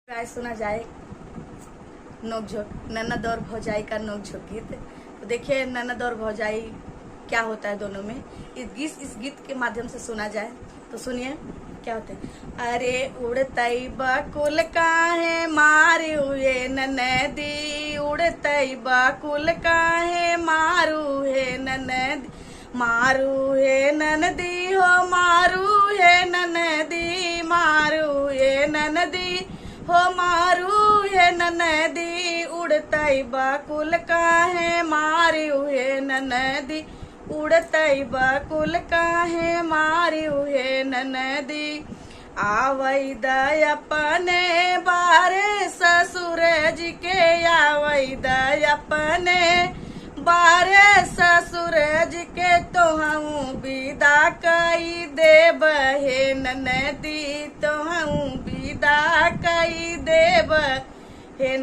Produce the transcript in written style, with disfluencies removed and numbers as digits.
आज सुना जाए नोकझोंक, ननद और भौजाई का नोकझोंक गीत। तो देखिए ननद और भौजाई क्या होता है दोनों में, इस गीत के माध्यम से सुना जाए। तो सुनिए क्या होता है। अरे उड़तई बकुल काहे मारे हुए ननदी, उड़तई बकुल काहे मारू है ननदी, मारू है ननदी हो मारू है ननदी, मारू है ननदी हो मारू है ननदी, उड़तई बकुल काहे मारू है ननदी, उड़तई बकुल काहे मारू है ननदी। आवई दय अपने बारे ससुर जी के, आवई दय अपने बारे ससुर जी के, तो हम विदा कई देब हे ननदी, तो हम विदा कई देब हे।